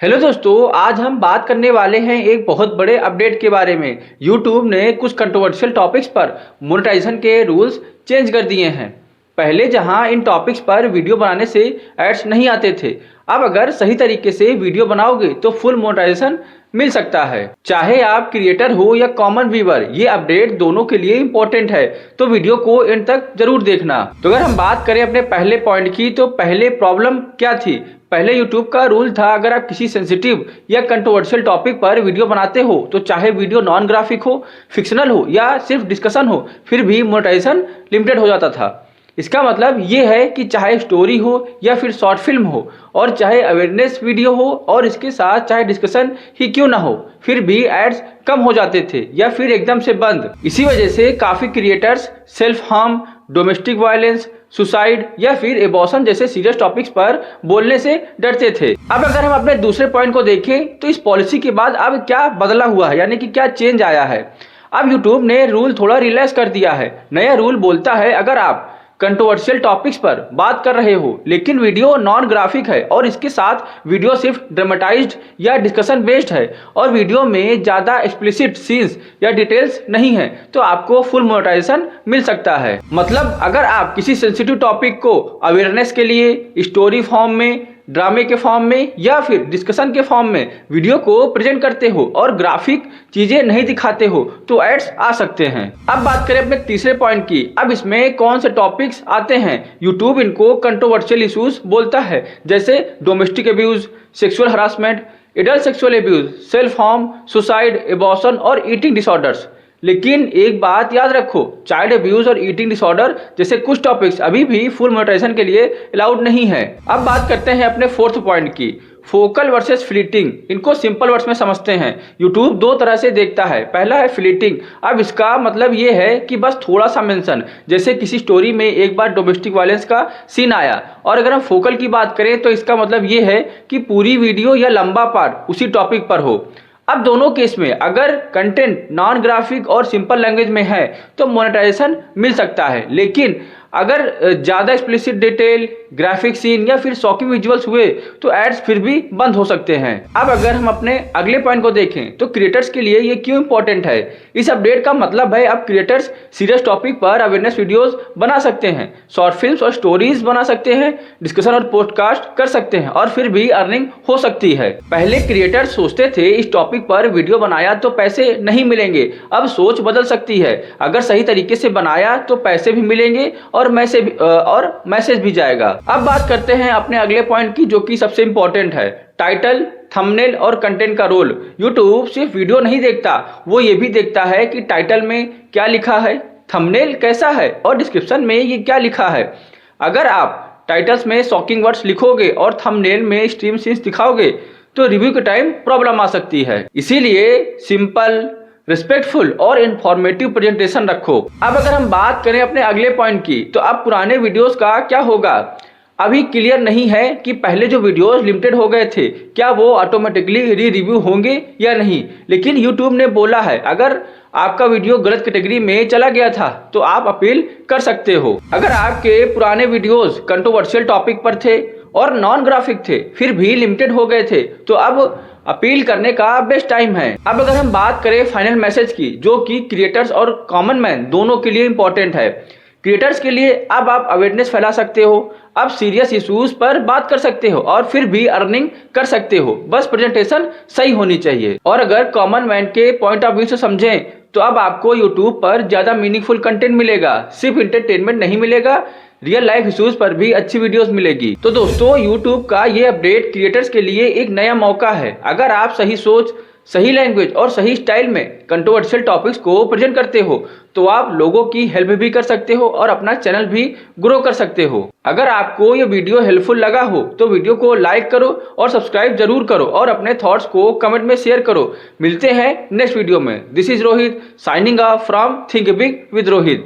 Hello दोस्तों, आज हम बात करने वाले हैं एक बहुत बड़े अपडेट के बारे में। YouTube ने कुछ कंट्रोवर्शियल टॉपिक्स पर मोनेटाइजेशन के रूल्स चेंज कर दिए हैं। पहले जहां इन टॉपिक्स पर वीडियो बनाने से एड्स नहीं आते थे, अब अगर सही तरीके से वीडियो बनाओगे तो फुल मोनेटाइजेशन मिल सकता है। चाहे आप क्रिएटर हो या कॉमन व्यूअर, ये अपडेट दोनों के लिए इम्पोर्टेंट है, तो वीडियो को एंड तक जरूर देखना। तो अगर हम बात करें अपने पहले पॉइंट की, तो पहले प्रॉब्लम क्या थी? पहले YouTube का रूल था, अगर आप किसी सेंसिटिव या कंट्रोवर्शियल टॉपिक पर वीडियो बनाते हो, तो चाहे वीडियो नॉन ग्राफिक हो, फिक्शनल हो या सिर्फ डिस्कशन हो, फिर भी मोनेटाइजेशन लिमिटेड हो जाता था। इसका मतलब ये है कि चाहे स्टोरी हो या फिर शॉर्ट फिल्म हो, और चाहे अवेयरनेस वीडियो हो, और इसके साथ चाहे डिस्कशन ही क्यों ना हो, फिर भी एड्स कम हो जाते थे या फिर एकदम से बंद। इसी वजह से काफ़ी creators self harm, domestic violence, suicide या फिर एबॉर्शन जैसे सीरियस टॉपिक्स पर बोलने से डरते थे। अब अगर हम अपने दूसरे पॉइंट को देखें, तो इस पॉलिसी के बाद अब क्या बदला हुआ है, यानी कि क्या चेंज आया है। अब YouTube ने रूल थोड़ा रिलैक्स कर दिया है। नया रूल बोलता है, अगर आप कंट्रोवर्शियल टॉपिक्स पर बात कर रहे हो लेकिन वीडियो नॉन ग्राफिक है, और इसके साथ वीडियो सिर्फ ड्रामेटाइज्ड या डिस्कशन बेस्ड है, और वीडियो में ज़्यादा एक्सप्लिसिट सीन्स या डिटेल्स नहीं है, तो आपको फुल मोनेटाइजेशन मिल सकता है। मतलब अगर आप किसी सेंसिटिव टॉपिक को अवेयरनेस के लिए स्टोरी फॉर्म में, ड्रामे के फॉर्म में या फिर डिस्कशन के फॉर्म में वीडियो को प्रेजेंट करते हो और ग्राफिक चीजें नहीं दिखाते हो, तो एड्स आ सकते हैं। अब बात करें अपने तीसरे पॉइंट की। अब इसमें कौन से टॉपिक्स आते हैं? यूट्यूब इनको कंट्रोवर्शियल इश्यूज बोलता है, जैसे domestic abuse, sexual harassment, adult sexual abuse, self harm, suicide, abortion और ईटिंग डिसऑर्डर्स। लेकिन एक बात याद रखो, चाइल्ड अब्यूज और ईटिंग डिसऑर्डर जैसे कुछ टॉपिक्स अभी भी फुल मोनेटाइजेशन के लिए अलाउड नहीं है। अब बात करते हैं अपने फोर्थ पॉइंट की, फोकल वर्सेस फ्लीटिंग। इनको सिंपल वर्ड्स में समझते हैं। यूट्यूब दो तरह से देखता है। पहला है फ्लीटिंग। अब इसका मतलब ये है कि बस थोड़ा सा मेंशन, जैसे किसी स्टोरी में एक बार डोमेस्टिक वायलेंस का सीन आया। और अगर हम फोकल की बात करें, तो इसका मतलब ये है कि पूरी वीडियो या लंबा पार्ट उसी टॉपिक पर हो। अब दोनों केस में अगर कंटेंट नॉन ग्राफिक और सिंपल लैंग्वेज में है तो मोनेटाइजेशन मिल सकता है, लेकिन अगर ज़्यादा एक्सप्लिसिट डिटेल, ग्राफिक सीन या फिर शॉकिंग विजुअल्स हुए तो एड्स फिर भी बंद हो सकते हैं। अब अगर हम अपने अगले पॉइंट को देखें, तो क्रिएटर्स के लिए ये क्यों इंपॉर्टेंट है? इस अपडेट का मतलब है, अब क्रिएटर्स सीरियस टॉपिक पर अवेयरनेस वीडियोस बना सकते हैं, शॉर्ट फिल्म्स और स्टोरीज बना सकते हैं, डिस्कशन और पॉडकास्ट कर सकते हैं, और फिर भी अर्निंग हो सकती है। पहले क्रिएटर्स सोचते थे इस टॉपिक पर वीडियो बनाया तो पैसे नहीं मिलेंगे, अब सोच बदल सकती है। अगर सही तरीके से बनाया तो पैसे भी मिलेंगे और मैसेज भी जाएगा। अब बात करते हैं अपने अगले पॉइंट की, जो कि सबसे इंपॉर्टेंट है, टाइटल, थंबनेल और कंटेंट का रोल। यूट्यूब सिर्फ वीडियो नहीं देखता, वो ये भी देखता है कि टाइटल में क्या लिखा है, थंबनेल कैसा है और डिस्क्रिप्शन में ये क्या लिखा है। अगर आप टाइटल्स में शॉकिंग वर्ड्स लिखोगे और थंबनेल में एक्सट्रीम सीन्स दिखाओगे तो रिव्यू के टाइम प्रॉब्लम आ सकती है। इसीलिए सिंपल, रिस्पेक्टफुल और इंफॉर्मेटिव प्रेजेंटेशन रखो। अब अगर हम बात करें अपने अगले पॉइंट की, तो अब पुराने वीडियोस का क्या होगा? अभी क्लियर नहीं है कि पहले जो वीडियोस लिमिटेड हो गए थे, क्या वो ऑटोमेटिकली रिव्यू होंगे या नहीं। लेकिन यूट्यूब ने बोला है, अगर आपका वीडियो गलत कैटेगरी में चला गया था तो आप अपील कर सकते हो। अगर आपके पुराने वीडियोस कंट्रोवर्शियल टॉपिक पर थे और नॉन ग्राफिक थे, फिर भी लिमिटेड हो गए थे, तो अब अपील करने का बेस्ट टाइम है। अब अगर हम बात करें फाइनल मैसेज की, जो कि क्रिएटर्स और कॉमन मैन दोनों के लिए इंपॉर्टेंट है। क्रिएटर्स के लिए, अब आप अवेयरनेस फैला सकते हो, अब सीरियस इश्यूज पर बात कर सकते हो और फिर भी अर्निंग कर सकते हो, बस प्रेजेंटेशन सही होनी चाहिए। और अगर कॉमन मैन के पॉइंट ऑफ व्यू से समझें, तो अब आपको यूट्यूब पर ज़्यादा मीनिंगफुल कंटेंट मिलेगा, सिर्फ इंटरटेनमेंट नहीं मिलेगा, रियल लाइफ इश्यूज पर भी अच्छी वीडियोस मिलेगी। तो दोस्तों, यूट्यूब का ये अपडेट क्रिएटर्स के लिए एक नया मौका है। अगर आप सही सोच, सही लैंग्वेज और सही स्टाइल में कंट्रोवर्शियल टॉपिक्स को प्रेजेंट करते हो, तो आप लोगों की हेल्प भी कर सकते हो और अपना चैनल भी ग्रो कर सकते हो। अगर आपको ये वीडियो हेल्पफुल लगा हो तो वीडियो को लाइक करो और सब्सक्राइब जरूर करो, और अपने थॉट्स को कमेंट में शेयर करो। मिलते हैं नेक्स्ट वीडियो में। This is Rohit signing off from think big with Rohit.